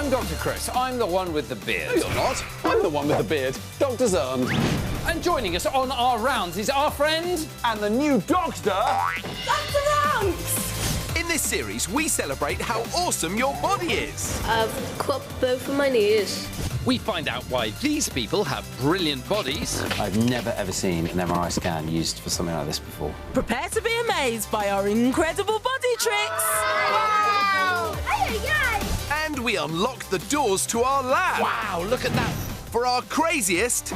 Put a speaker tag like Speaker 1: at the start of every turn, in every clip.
Speaker 1: I'm Dr. Chris. I'm the one with the beard.
Speaker 2: No, you're not. I'm the one with the beard, Dr. Xand.
Speaker 1: And joining us on our rounds is our friend...
Speaker 2: And the new doctor...
Speaker 3: Dr. Ronx!
Speaker 4: In this series, we celebrate how awesome your body is.
Speaker 3: I've cut both of my knees.
Speaker 1: We find out why these people have brilliant bodies.
Speaker 5: I've never ever seen an MRI scan used for something like this before.
Speaker 6: Prepare to be amazed by our incredible body tricks.
Speaker 3: Wow!
Speaker 4: And we unlock the doors to our lab.
Speaker 1: Wow, look at that.
Speaker 4: For our craziest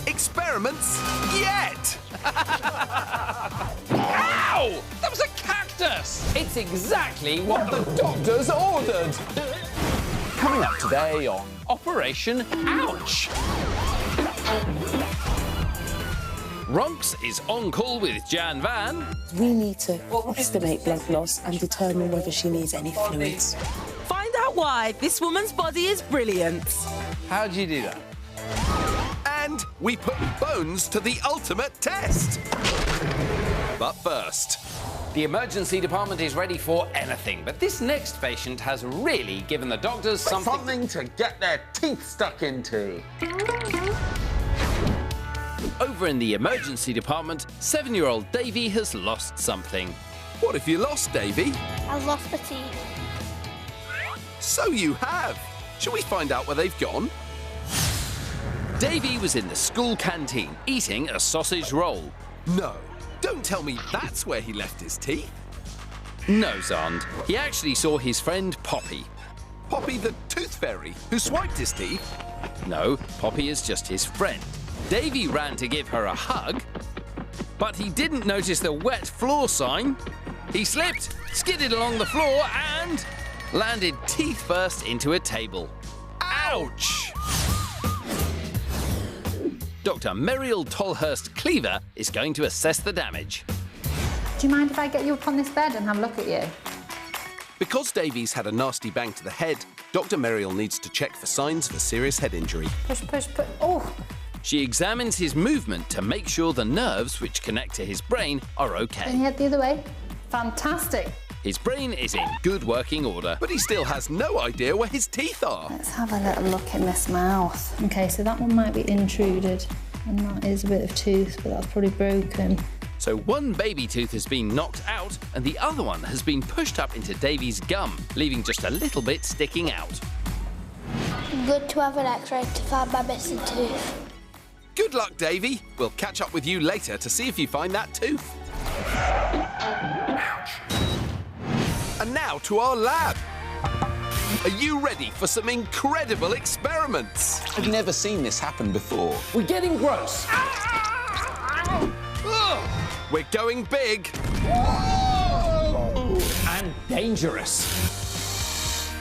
Speaker 4: experiments yet.
Speaker 1: Ow! That was a cactus! It's exactly what the
Speaker 2: Doctors ordered. Coming up today on...
Speaker 1: Operation Ouch! Ronx is on call with Jan Van.
Speaker 7: We need to estimate blood loss and determine whether she needs any fluids.
Speaker 6: Find out why this woman's body is brilliant.
Speaker 1: How'd you do that?
Speaker 4: And we put bones to the ultimate test. But first...
Speaker 1: The emergency department is ready for anything, but this next patient has really given the doctors something
Speaker 2: to get their teeth stuck into.
Speaker 1: Over in the emergency department, 7-year-old Davie has lost something.
Speaker 4: What have you lost, Davie?
Speaker 3: I lost my teeth.
Speaker 4: So you have. Shall we find out where they've gone?
Speaker 1: Davie was in the school canteen eating a sausage roll.
Speaker 4: No. Don't tell me that's where he left his teeth.
Speaker 1: No, Xand. He actually saw his friend Poppy.
Speaker 4: Poppy the tooth fairy, who swiped his teeth.
Speaker 1: No, Poppy is just his friend. Davie ran to give her a hug, but he didn't notice the wet floor sign. He slipped, skidded along the floor and landed teeth first into a table. Ouch! Dr. Meriel Tolhurst-Cleaver is going to assess the damage.
Speaker 8: Do you mind if I get you up on this bed and have a look at you?
Speaker 4: Because Davie's had a nasty bang to the head, Dr. Meriel needs to check for signs of a serious head injury.
Speaker 8: Push, push, push. Oh!
Speaker 1: She examines his movement to make sure the nerves which connect to his brain are
Speaker 8: Turn
Speaker 1: okay.
Speaker 8: your head the other way. Fantastic.
Speaker 1: His brain is in good working order.
Speaker 4: But he still has no idea where his teeth are.
Speaker 8: Let's have a little look in this mouth. OK, so that one might be intruded. And that is a bit of tooth, but that's probably broken.
Speaker 1: So one baby tooth has been knocked out and the other one has been pushed up into Davie's gum, leaving just a little bit sticking out.
Speaker 3: Good to have an X-ray to find my missing tooth.
Speaker 4: Good luck, Davie. We'll catch up with you later to see if you find that tooth. And now to our lab. Are you ready for some incredible experiments?
Speaker 2: I've never seen this happen before.
Speaker 1: We're getting gross.
Speaker 4: We're going big.
Speaker 1: And dangerous.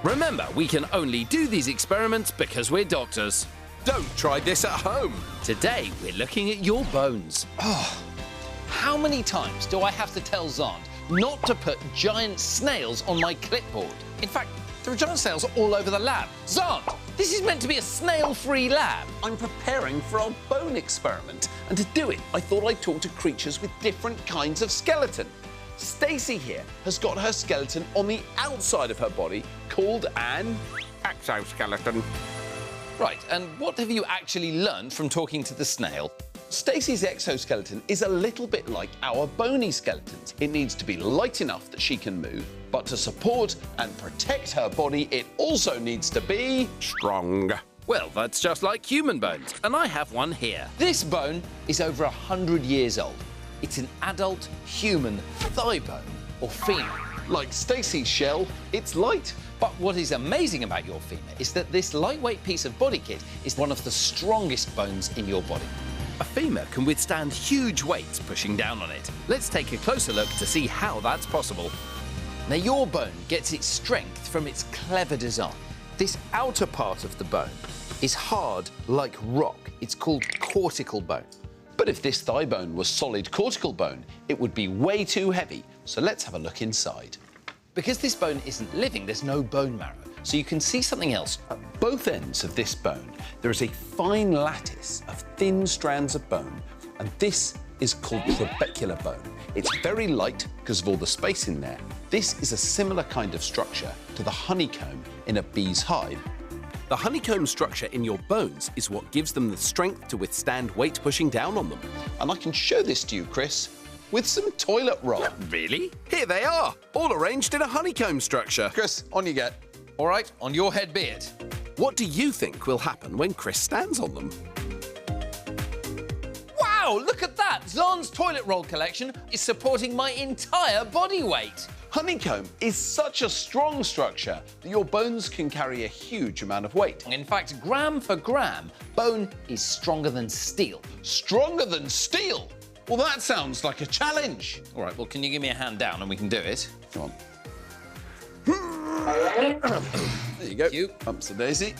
Speaker 1: Remember, we can only do these experiments because we're doctors.
Speaker 4: Don't try this at home.
Speaker 1: Today, we're looking at your bones.
Speaker 5: How many times do I have to tell Xand not to put giant snails on my clipboard? In fact, there are giant snails all over the lab. Xand, this is meant to be a snail-free lab.
Speaker 2: I'm preparing for our bone experiment, and to do it, I thought I'd talk to creatures with different kinds of skeleton. Stacey here has got her skeleton on the outside of her body, called an exoskeleton.
Speaker 5: Right, and what have you actually learned from talking to the snail?
Speaker 2: Stacey's exoskeleton is a little bit like our bony skeletons. It needs to be light enough that she can move, but to support and protect her body, it also needs to be strong.
Speaker 1: Well, that's just like human bones, and I have one here.
Speaker 5: This bone is over 100 years old. It's an adult human thigh bone, or femur.
Speaker 2: Like Stacey's shell, it's light.
Speaker 5: But what is amazing about your femur is that this lightweight piece of body kit is one of the strongest bones in your body.
Speaker 1: A femur can withstand huge weights pushing down on it. Let's take a closer look to see how that's possible.
Speaker 5: Now, your bone gets its strength from its clever design.
Speaker 2: This outer part of the bone is hard like rock. It's called cortical bone. But if this thigh bone was solid cortical bone, it would be way too heavy. So let's have a look inside.
Speaker 5: Because this bone isn't living, there's no bone marrow. So you can see something else.
Speaker 2: At both ends of this bone, there is a fine lattice of thin strands of bone, and this is called trabecular bone. It's very light because of all the space in there. This is a similar kind of structure to the honeycomb in a bee's hive.
Speaker 4: The honeycomb structure in your bones is what gives them the strength to withstand weight pushing down on them.
Speaker 2: And I can show this to you, Chris, with some toilet roll.
Speaker 4: Really? Here they are, all arranged in a honeycomb structure.
Speaker 2: Chris, on you get.
Speaker 5: All right, on your head be it.
Speaker 4: What do you think will happen when Chris stands on them?
Speaker 5: Wow, look at that! Xand's toilet roll collection is supporting my entire body weight.
Speaker 2: Honeycomb is such a strong structure that your bones can carry a huge amount of weight.
Speaker 5: In fact, gram for gram, bone is stronger than steel.
Speaker 2: Stronger than steel? Well, that sounds like a challenge.
Speaker 5: All right, well, can you give me a hand down and we can do it?
Speaker 2: Come on. There you go.
Speaker 5: Thank you.
Speaker 2: Bumps the daisy.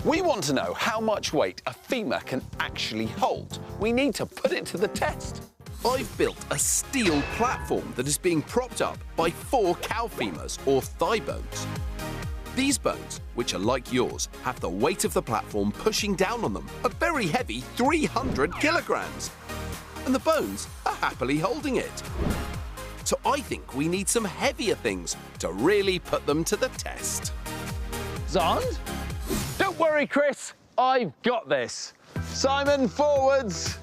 Speaker 2: We want to know how much weight a femur can actually hold. We need to put it to the test.
Speaker 4: I've built a steel platform that is being propped up by 4 cow femurs or thigh bones. These bones, which are like yours, have the weight of the platform pushing down on them, a very heavy 300 kilograms. And the bones are happily holding it. So I think we need some heavier things to really put them to the test.
Speaker 5: Xand?
Speaker 2: Don't worry, Chris. I've got this. Simon, forwards.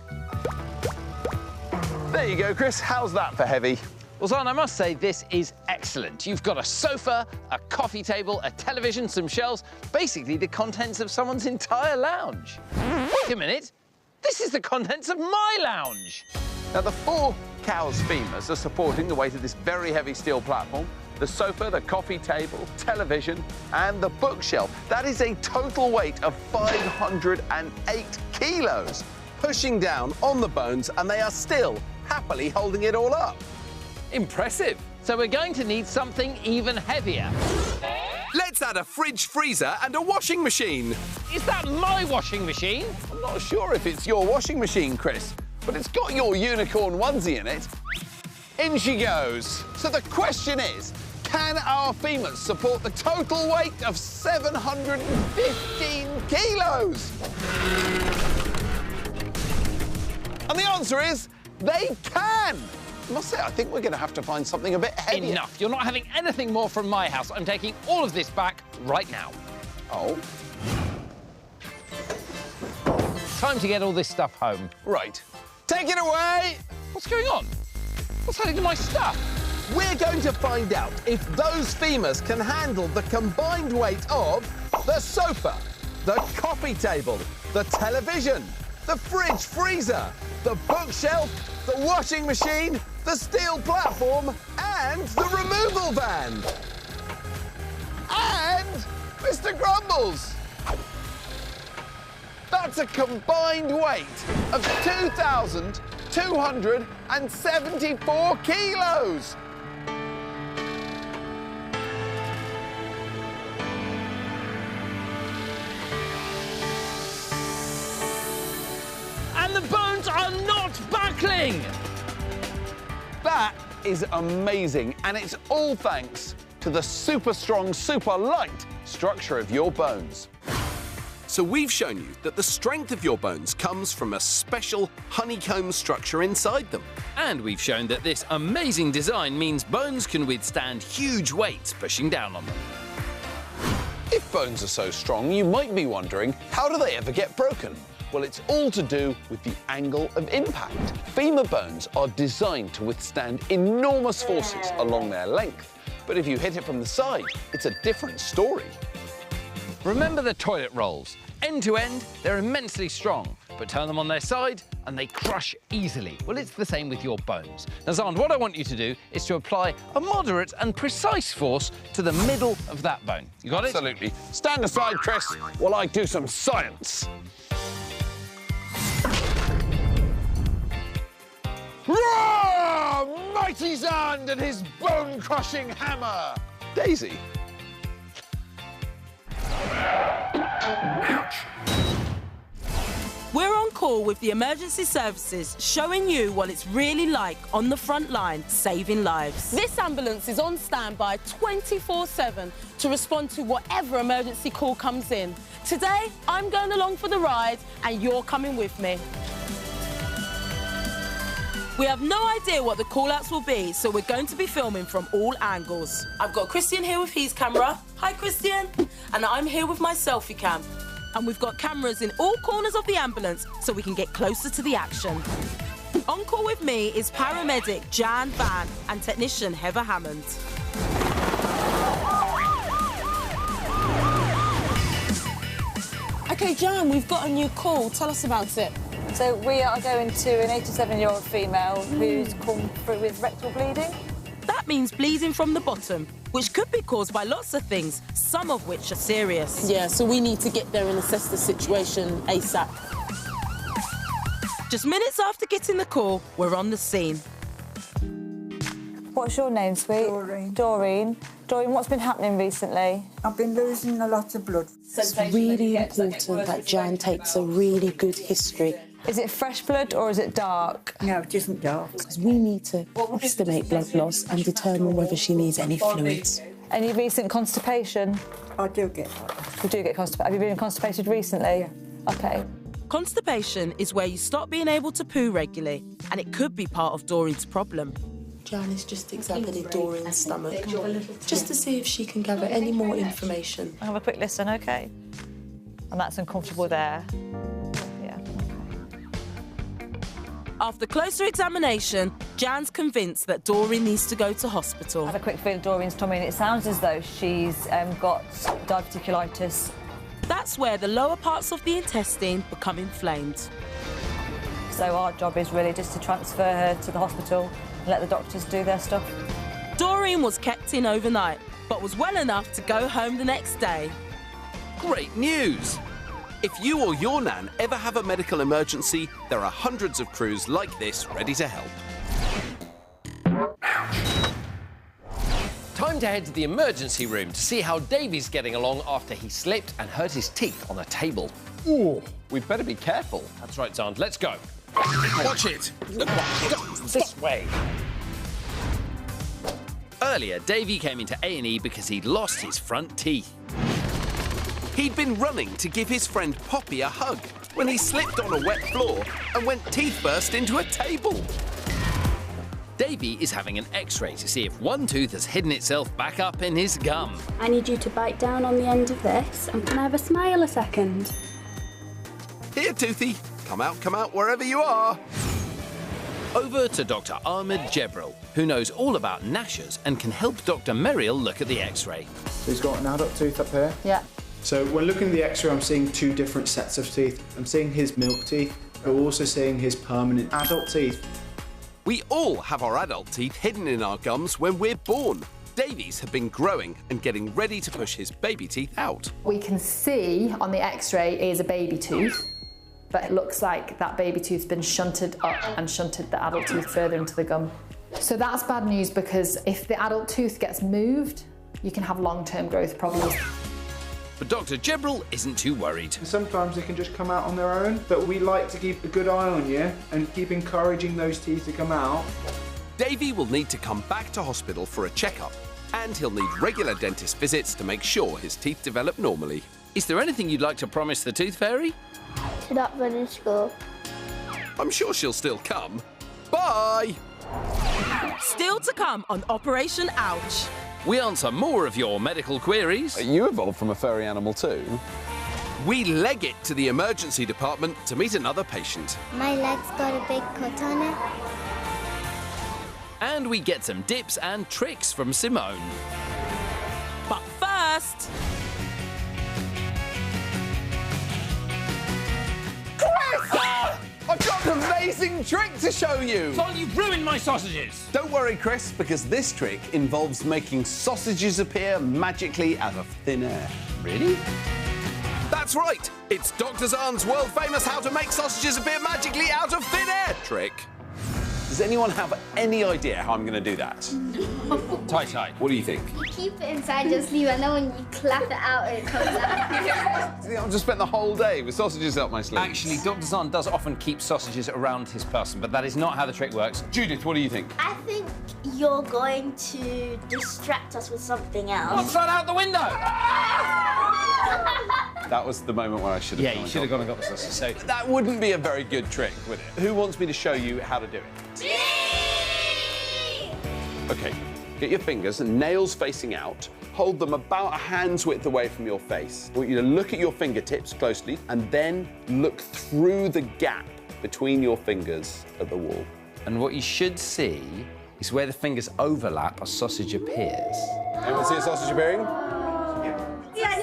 Speaker 2: There you go, Chris. How's that for heavy?
Speaker 5: Well, Xand, I must say this is excellent. You've got a sofa, a coffee table, a television, some shelves, basically the contents of someone's entire lounge. Wait a minute. This is the contents of my lounge.
Speaker 2: Now, the 4 cows' femurs are supporting the weight of this very heavy steel platform. The sofa, the coffee table, television, and the bookshelf. That is a total weight of 508 kilos, pushing down on the bones, and they are still happily holding it all up.
Speaker 5: Impressive. So we're going to need something even heavier.
Speaker 4: Let's add a fridge, freezer, and a washing machine.
Speaker 5: Is that my washing machine?
Speaker 2: I'm not sure if it's your washing machine, Chris, but it's got your unicorn onesie in it. In she goes. So the question is, can our femurs support the total weight of 715 kilos? And the answer is, they can. I must say, I think we're going to have to find something a bit heavier.
Speaker 5: Enough. You're not having anything more from my house. I'm taking all of this back right now.
Speaker 2: Oh.
Speaker 5: Time to get all this stuff home.
Speaker 2: Right. Take it away.
Speaker 5: What's going on? What's happening to my stuff?
Speaker 4: We're going to find out if those femurs can handle the combined weight of the sofa, the coffee table, the television, the fridge freezer, the bookshelf, the washing machine, the steel platform, and the removal van. And Mr. Grumbles. That's a combined weight of 2,274 kilos.
Speaker 5: And the bones are not buckling!
Speaker 2: That is amazing, and it's all thanks to the super strong, super light structure of your bones.
Speaker 4: So we've shown you that the strength of your bones comes from a special honeycomb structure inside them.
Speaker 1: And we've shown that this amazing design means bones can withstand huge weights pushing down on them.
Speaker 2: If bones are so strong, you might be wondering, how do they ever get broken? Well, it's all to do with the angle of impact. Femur bones are designed to withstand enormous forces along their length. But if you hit it from the side, it's a different story.
Speaker 5: Remember the toilet rolls. End to end, they're immensely strong, but turn them on their side and they crush easily. Well, it's the same with your bones. Now, Xand, what I want you to do is to apply a moderate and precise force to the middle of that bone. You got it?
Speaker 2: Absolutely. Stand aside, Chris, while I do some science. Roar! Mighty Xand and his bone-crushing hammer! Daisy.
Speaker 6: We're on call with the emergency services, showing you what it's really like on the front line, saving lives.
Speaker 7: This ambulance is on standby 24/7 to respond to whatever emergency call comes in. Today, I'm going along for the ride and you're coming with me.
Speaker 6: We have no idea what the call-outs will be, so we're going to be filming from all angles. I've got Christian here with his camera. Hi, Christian. And I'm here with my selfie cam. And we've got cameras in all corners of the ambulance so we can get closer to the action. On call with me is paramedic Xand Van and technician Heather Hammond.
Speaker 7: OK, Jan, we've got a new call. Tell us about it.
Speaker 9: So we are going to an 87-year-old female who's come through with rectal bleeding.
Speaker 6: That means bleeding from the bottom, which could be caused by lots of things, some of which are serious.
Speaker 7: Yeah, so we need to get there and assess the situation ASAP.
Speaker 6: Just minutes after getting the call, we're on the scene.
Speaker 9: What's your name, sweet?
Speaker 10: Doreen.
Speaker 9: Doreen. Doreen, what's been happening recently?
Speaker 10: I've been losing a lot of blood.
Speaker 7: It's really important that Jan takes a really good history.
Speaker 9: Is it fresh blood or is it dark?
Speaker 10: No, it isn't dark.
Speaker 7: Because we need to estimate blood loss and determine whether she needs any fluids.
Speaker 9: Any recent constipation?
Speaker 10: I do get that.
Speaker 9: You do get constipated. Have you been constipated recently?
Speaker 10: Yeah.
Speaker 9: OK.
Speaker 6: Constipation is where you stop being able to poo regularly, and it could be part of Doreen's problem.
Speaker 7: Jan is just examining Doreen's stomach, just to see if she can gather any more information.
Speaker 9: I'll have a quick listen, OK? And that's uncomfortable there. Yeah, OK.
Speaker 6: After closer examination, Jan's convinced that Doreen needs to go to hospital.
Speaker 9: Have a quick feel of Doreen's tummy, and it sounds as though she's got diverticulitis.
Speaker 6: That's where the lower parts of the intestine become inflamed.
Speaker 9: So our job is really just to transfer her to the hospital and let the doctors do their stuff.
Speaker 6: Doreen was kept in overnight, but was well enough to go home the next day.
Speaker 4: Great news! If you or your nan ever have a medical emergency, there are hundreds of crews like this ready to help.
Speaker 5: Time to head to the emergency room to see how Davie's getting along after he slipped and hurt his teeth on a table.
Speaker 2: Ooh, we'd better be careful.
Speaker 5: That's right, Xand. Let's go.
Speaker 2: Watch it.
Speaker 5: This way.
Speaker 1: Earlier, Davie came into A&E because he'd lost his front teeth.
Speaker 4: He'd been running to give his friend Poppy a hug when he slipped on a wet floor and went teeth first into a table.
Speaker 1: Davie is having an X-ray to see if one tooth has hidden itself back up in his gum.
Speaker 11: I need you to bite down on the end of this, and can I have a smile a second?
Speaker 4: Here, Toothy. Come out wherever you are.
Speaker 1: Over to Dr. Ahmed Jebril, who knows all about gnashers and can help Dr. Merrill look at the X-ray.
Speaker 12: So he's got an adult tooth up here.
Speaker 9: Yeah.
Speaker 12: So when looking at the X-ray, I'm seeing two different sets of teeth. I'm seeing his milk teeth. I'm also seeing his permanent adult teeth.
Speaker 4: We all have our adult teeth hidden in our gums when we're born. Davie's have been growing and getting ready to push his baby teeth out.
Speaker 13: We can see on the X-ray is a baby tooth, but it looks like that baby tooth's been shunted up and shunted the adult tooth further into the gum. So that's bad news, because if the adult tooth gets moved, you can have long-term growth problems.
Speaker 1: But Dr. Jebril isn't too worried.
Speaker 12: Sometimes they can just come out on their own, but we like to keep a good eye on you and keep encouraging those teeth to come out.
Speaker 4: Davie will need to come back to hospital for a checkup, and he'll need regular dentist visits to make sure his teeth develop normally.
Speaker 1: Is there anything you'd like to promise the Tooth Fairy?
Speaker 3: To not run in school.
Speaker 4: I'm sure she'll still come. Bye!
Speaker 6: Still to come on Operation Ouch.
Speaker 1: We answer more of your medical queries.
Speaker 2: You evolved from a furry animal too.
Speaker 4: We leg it to the emergency department to meet another patient.
Speaker 3: My leg's got a big cut on it.
Speaker 1: And we get some dips and tricks from Simone.
Speaker 6: But first...
Speaker 2: I've got an amazing trick to show you!
Speaker 5: Son, you've ruined my sausages!
Speaker 2: Don't worry, Chris, because this trick involves making sausages appear magically out of thin air.
Speaker 5: Really?
Speaker 4: That's right! It's Dr. Xand's world-famous how to make sausages appear magically out of thin air trick.
Speaker 2: Does anyone have any idea how I'm going to do that?
Speaker 5: Tai-tai.
Speaker 2: What do you think?
Speaker 3: You keep it inside your sleeve, and then when you clap it out, it comes out.
Speaker 2: I've just spent the whole day with sausages up my sleeve.
Speaker 5: Actually, Dr. Xand does often keep sausages around his person, but that is not how the trick works.
Speaker 2: Judith, what do you think?
Speaker 3: I think you're going to distract us with something else.
Speaker 5: Run out the window!
Speaker 2: That was the moment where I should have
Speaker 5: Yeah, you should have gone and got the sausage. So
Speaker 2: that wouldn't be a very good trick, would it? Who wants me to show you how to do it? OK, get your fingers and nails facing out. Hold them about a hand's width away from your face. I want you to look at your fingertips closely and then look through the gap between your fingers at the wall.
Speaker 1: And what you should see is where the fingers overlap, a sausage appears.
Speaker 2: Anyone see a sausage appearing?
Speaker 3: Yes.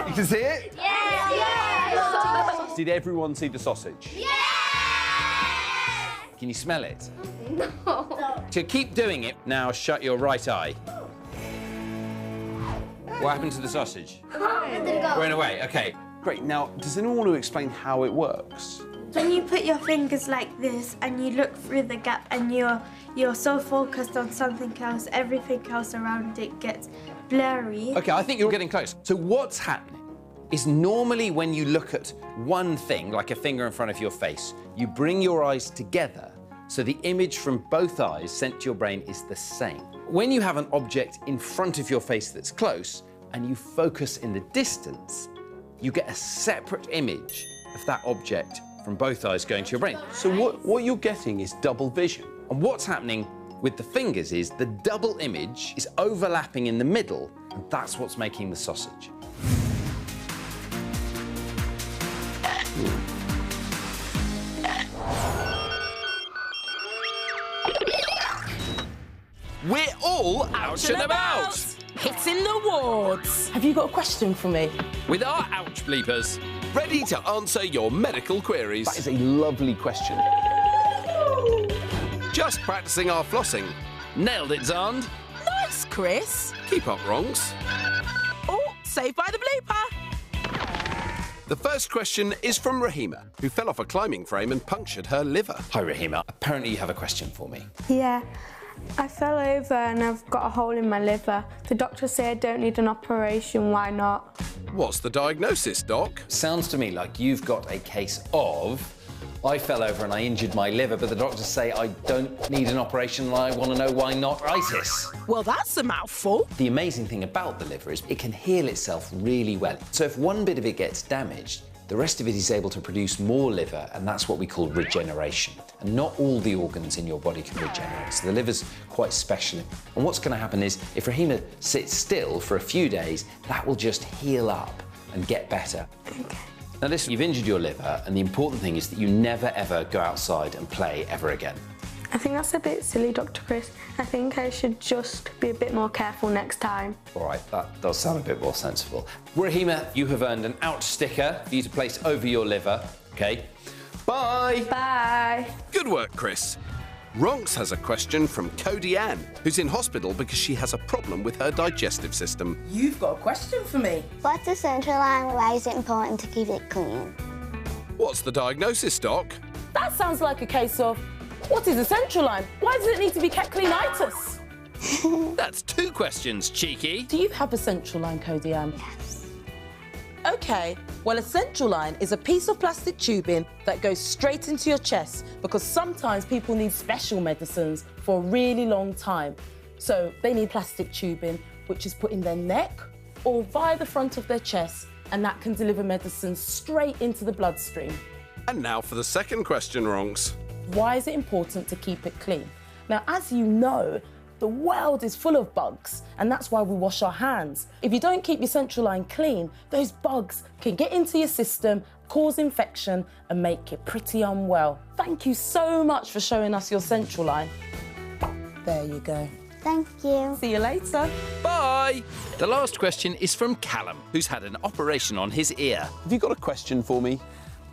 Speaker 2: You can see it?
Speaker 3: Yes.
Speaker 2: Did everyone see the sausage?
Speaker 3: Yes.
Speaker 1: Can you smell it?
Speaker 3: No.
Speaker 1: To keep doing it, now shut your right eye. What happened to the sausage? Went away, OK.
Speaker 2: Great, now, does anyone want to explain how it works?
Speaker 14: When you put your fingers like this and you look through the gap and you're so focused on something else, everything else around it gets blurry.
Speaker 1: OK, I think you're getting close. So what's happening is normally when you look at one thing, like a finger in front of your face, you bring your eyes together so the image from both eyes sent to your brain is the same. When you have an object in front of your face that's close and you focus in the distance, you get a separate image of that object from both eyes going to your brain.
Speaker 2: So what you're getting is double vision.
Speaker 1: And what's happening with the fingers is the double image is overlapping in the middle, and that's what's making the sausage.
Speaker 4: We're all out and about!
Speaker 6: Hitting the wards. Have you got a question for me?
Speaker 1: With our ouch bleepers.
Speaker 4: Ready to answer your medical queries.
Speaker 2: That is a lovely question.
Speaker 4: Just practicing our flossing.
Speaker 1: Nailed it, Xand.
Speaker 6: Nice, Chris.
Speaker 4: Keep up, Ronx.
Speaker 6: Oh, saved by the bleeper.
Speaker 4: The first question is from Rahima, who fell off a climbing frame and punctured her liver.
Speaker 1: Hi, Rahima. Apparently you have a question for me.
Speaker 14: Yeah, I fell over and I've got a hole in my liver. The doctor said I don't need an operation, why not?
Speaker 4: What's the diagnosis, Doc?
Speaker 1: Sounds to me like you've got a case of I fell over and I injured my liver, but the doctors say I don't need an operation and I want to know why not itis.
Speaker 6: Well, that's a mouthful.
Speaker 1: The amazing thing about the liver is it can heal itself really well. So if one bit of it gets damaged, the rest of it is able to produce more liver, and that's what we call regeneration. And not all the organs in your body can regenerate, so the liver's quite special. And what's going to happen is, if Rahima sits still for a few days, that will just heal up and get better.
Speaker 14: Okay.
Speaker 1: Now listen, you've injured your liver, and the important thing is that you never ever go outside and play ever again.
Speaker 14: I think that's a bit silly, Dr. Chris. I think I should just be a bit more careful next time.
Speaker 1: All right, that does sound a bit more sensible. Rahima, you have earned an ouch sticker for you to place over your liver. OK. Bye.
Speaker 14: Bye.
Speaker 4: Good work, Chris. Ronx has a question from Cody Ann, who's in hospital because she has a problem with her digestive system.
Speaker 6: You've got a question for me.
Speaker 3: What's the central line? Why is it important to keep it clean?
Speaker 4: What's the diagnosis, Doc?
Speaker 6: That sounds like a case of, what is a central line? Why does it need to be kept cleanitis?
Speaker 1: That's two questions, cheeky.
Speaker 6: Do you have a central line, Cody Ann?
Speaker 3: Yes.
Speaker 6: OK, well, a central line is a piece of plastic tubing that goes straight into your chest because sometimes people need special medicines for a really long time. So they need plastic tubing, which is put in their neck or via the front of their chest, and that can deliver medicine straight into the bloodstream.
Speaker 4: And now for the second question, Ronx.
Speaker 6: Why is it important to keep it clean? Now, as you know, the world is full of bugs, and that's why we wash our hands. If you don't keep your central line clean, those bugs can get into your system, cause infection, and make you pretty unwell. Thank you so much for showing us your central line. There you go.
Speaker 3: Thank you.
Speaker 6: See you later.
Speaker 1: Bye. The last question is from Callum, who's had an operation on his ear.
Speaker 2: Have you got a question for me?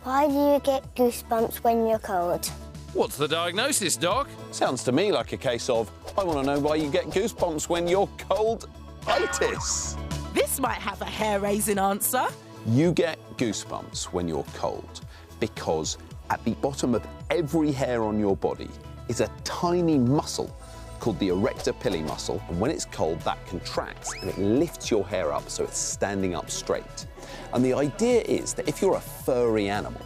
Speaker 3: Why do you get goosebumps when you're cold?
Speaker 1: What's the diagnosis, Doc?
Speaker 2: Sounds to me like a case of, I want to know why you get goosebumps when you're cold-itis.
Speaker 6: This might have a hair-raising answer.
Speaker 2: You get goosebumps when you're cold because at the bottom of every hair on your body is a tiny muscle called the erector pili muscle, and when it's cold, that contracts and it lifts your hair up so it's standing up straight. And the idea is that if you're a furry animal,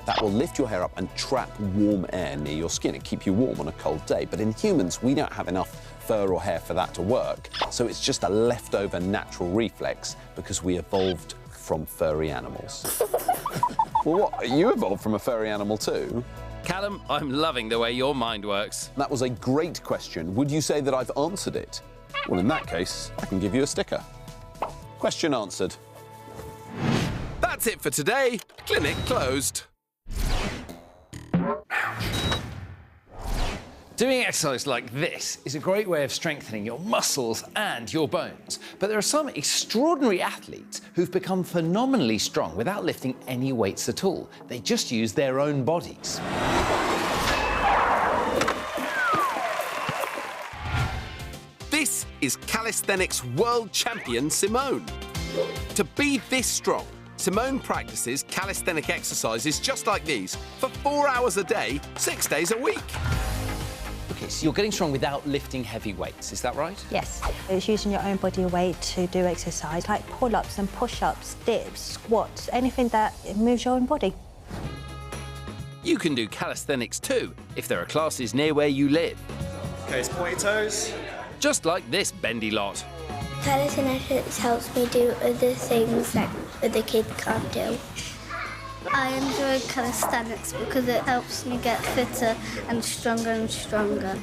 Speaker 2: that will lift your hair up and trap warm air near your skin and keep you warm on a cold day. But in humans, we don't have enough fur or hair for that to work, so it's just a leftover natural reflex because we evolved from furry animals. Well, what? You evolved from a furry animal too?
Speaker 1: Callum, I'm loving the way your mind works.
Speaker 2: That was a great question. Would you say that I've answered it? Well, in that case, I can give you a sticker. Question answered.
Speaker 4: That's it for today. Clinic closed.
Speaker 5: Doing exercise like this is a great way of strengthening your muscles and your bones. But there are some extraordinary athletes who've become phenomenally strong without lifting any weights at all. They just use their own bodies.
Speaker 4: This is calisthenics world champion Simone. To be this strong, Simone practices calisthenic exercises just like these for 4 hours a day, 6 days a week.
Speaker 5: OK, so you're getting strong without lifting heavy weights, is that right?
Speaker 15: Yes. It's using your own body weight to do exercise, like pull-ups and push-ups, dips, squats, anything that moves your own body.
Speaker 1: You can do calisthenics too, if there are classes near where you live.
Speaker 12: OK, it's pointy toes.
Speaker 1: Just like this bendy lot.
Speaker 3: Calisthenics helps me do other things that other kids can't do. I enjoy calisthenics because it helps me get fitter and stronger.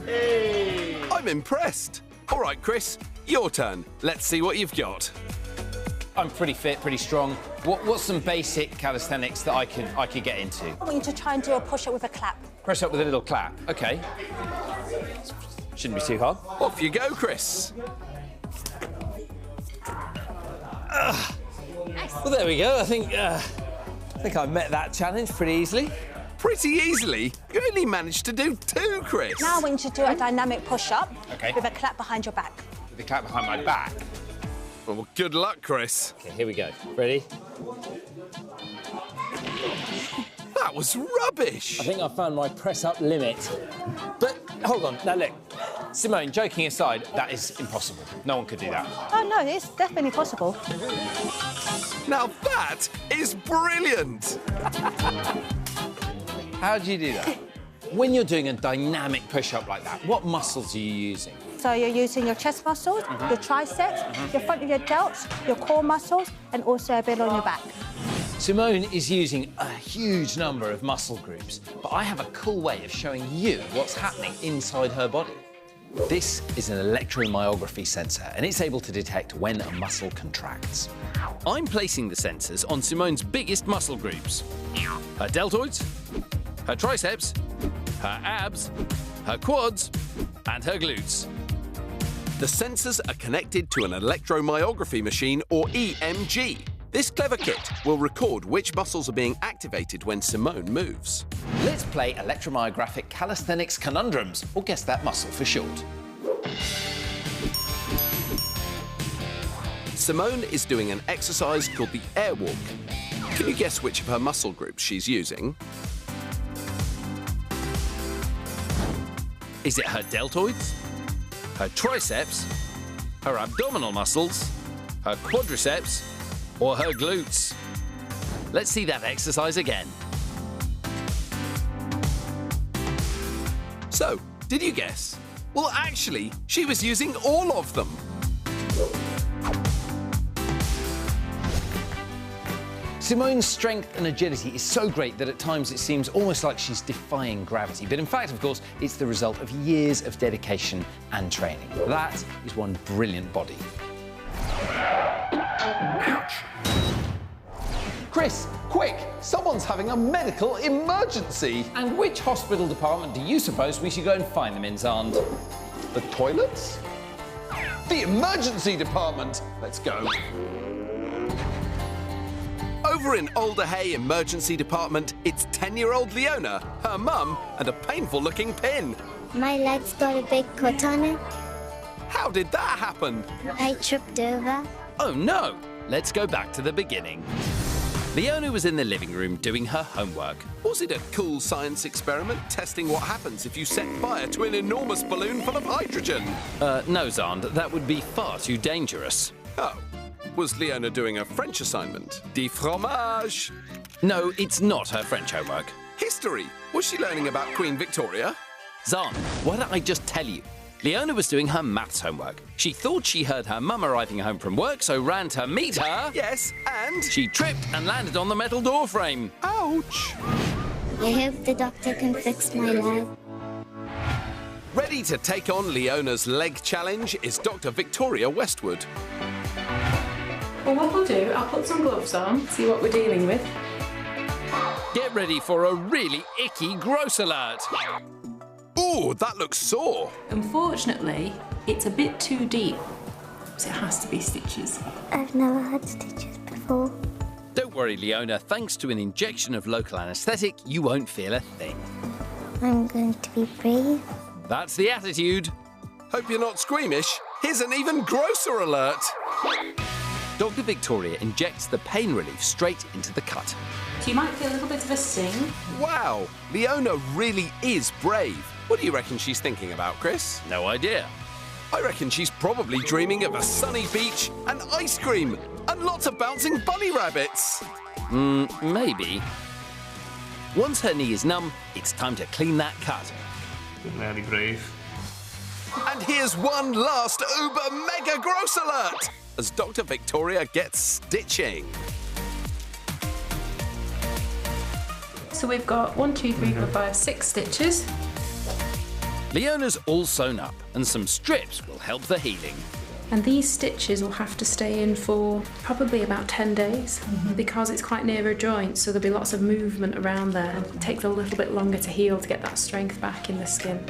Speaker 4: Hey. I'm impressed. All right, Chris, your turn. Let's see what you've got.
Speaker 5: I'm pretty fit, pretty strong. What's some basic calisthenics that I could get into?
Speaker 15: I want you to try and do a push-up with a clap.
Speaker 5: Press up with a little clap. OK. Shouldn't be too hard.
Speaker 4: Off you go, Chris.
Speaker 5: Well, there we go. I think I met that challenge pretty easily.
Speaker 4: Pretty easily? You only managed to do 2, Chris.
Speaker 15: Now I want you to do a dynamic push-up
Speaker 5: OK.
Speaker 15: with a clap behind your back.
Speaker 5: With a clap behind my back?
Speaker 4: Well, good luck, Chris.
Speaker 5: OK, here we go. Ready?
Speaker 4: That was rubbish.
Speaker 5: I think I found my press-up limit. But, hold on. Now, look. Simone, joking aside, that is impossible. No one could do that.
Speaker 15: Oh, no, it's definitely possible.
Speaker 4: Now that is brilliant.
Speaker 5: How do you do that? When you're doing a dynamic push-up like that, what muscles are you using?
Speaker 15: So you're using your chest muscles, your triceps, your front of your delts, your core muscles, and also a bit on your back.
Speaker 5: Simone is using a huge number of muscle groups, but I have a cool way of showing you what's happening inside her body. This is an electromyography sensor, and it's able to detect when a muscle contracts.
Speaker 1: I'm placing the sensors on Simone's biggest muscle groups. Her deltoids, her triceps, her abs, her quads, and her glutes.
Speaker 4: The sensors are connected to an electromyography machine, or EMG. This clever kit will record which muscles are being activated when Simone moves.
Speaker 5: Let's play electromyographic calisthenics conundrums, or guess that muscle for short.
Speaker 4: Simone is doing an exercise called the air walk. Can you guess which of her muscle groups she's using?
Speaker 1: Is it her deltoids, her triceps, her abdominal muscles, her quadriceps, or her glutes? Let's see that exercise again.
Speaker 4: So, did you guess? Well, actually, she was using all of them.
Speaker 5: Simone's strength and agility is so great that at times it seems almost like she's defying gravity. But in fact, of course, it's the result of years of dedication and training. That is one brilliant body. Ouch. Chris, quick! Someone's having a medical emergency! And which hospital department do you suppose we should go and find them in, Xand? The toilets? The emergency department! Let's go.
Speaker 4: Over in Alderhay Emergency Department, it's 10-year-old Leona, her mum, and a painful-looking pin.
Speaker 3: My leg's got a big cut on it.
Speaker 4: How did that happen?
Speaker 3: I tripped over.
Speaker 1: Oh no! Let's go back to the beginning. Leona was in the living room doing her homework.
Speaker 4: Was it a cool science experiment testing what happens if you set fire to an enormous balloon full of hydrogen?
Speaker 1: No, Xand, that would be far too dangerous.
Speaker 4: Oh. Was Leona doing a French assignment? Du fromage?
Speaker 1: No, it's not her French homework.
Speaker 4: History? Was she learning about Queen Victoria?
Speaker 1: Xand, why don't I just tell you? Leona was doing her maths homework. She thought she heard her mum arriving home from work, so ran to meet her.
Speaker 4: Yes, and?
Speaker 1: She tripped and landed on the metal door frame.
Speaker 4: Ouch!
Speaker 3: I hope the doctor can fix my leg.
Speaker 4: Ready to take on Leona's leg challenge is Dr. Victoria Westwood.
Speaker 16: Well, what I'll do, I'll put some gloves on, see what we're dealing with.
Speaker 1: Get ready for a really icky gross alert.
Speaker 4: Ooh, that looks sore.
Speaker 16: Unfortunately, it's a bit too deep, so it has to be stitches.
Speaker 3: I've never had stitches before.
Speaker 1: Don't worry, Leona. Thanks to an injection of local anaesthetic, you won't feel a thing.
Speaker 3: I'm going to be brave.
Speaker 1: That's the attitude.
Speaker 4: Hope you're not squeamish. Here's an even grosser alert.
Speaker 1: Dr. Victoria injects the pain relief straight into the cut.
Speaker 16: So you might feel a little bit of a sting.
Speaker 4: Wow, Leona really is brave. What do you reckon she's thinking about, Chris?
Speaker 1: No idea.
Speaker 4: I reckon she's probably dreaming of a sunny beach and ice cream and lots of bouncing bunny rabbits.
Speaker 1: Maybe. Once her knee is numb, it's time to clean that cut.
Speaker 17: Really brave.
Speaker 4: And here's one last uber mega gross alert as Dr. Victoria gets stitching.
Speaker 16: So we've got 1, 2, 3, 4, 5, 6 stitches.
Speaker 1: Leona's all sewn up and some strips will help the healing.
Speaker 16: And these stitches will have to stay in for probably about 10 days because it's quite near a joint, so there'll be lots of movement around there. It takes a little bit longer to heal to get that strength back in the skin.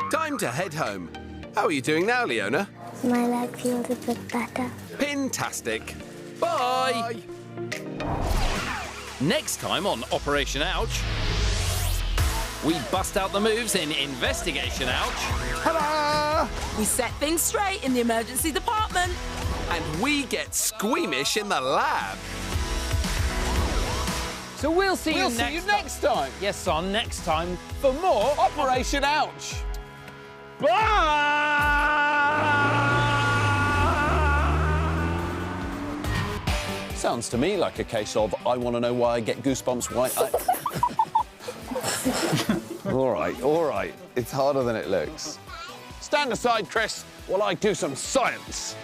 Speaker 4: Time to head home. How are you doing now, Leona?
Speaker 3: My leg feels a bit better.
Speaker 4: Pintastic.
Speaker 1: Bye! Next time on Operation Ouch, we bust out the moves in Investigation Ouch.
Speaker 4: Ta-da!
Speaker 6: We set things straight in the emergency department.
Speaker 4: And we get squeamish in the lab.
Speaker 1: So we'll see you next time. Yes, son, next time for more Operation Ouch.
Speaker 2: Sounds to me like a case of I want to know why I get goosebumps. Why I... all right. It's harder than it looks. Stand aside, Chris, while I do some science.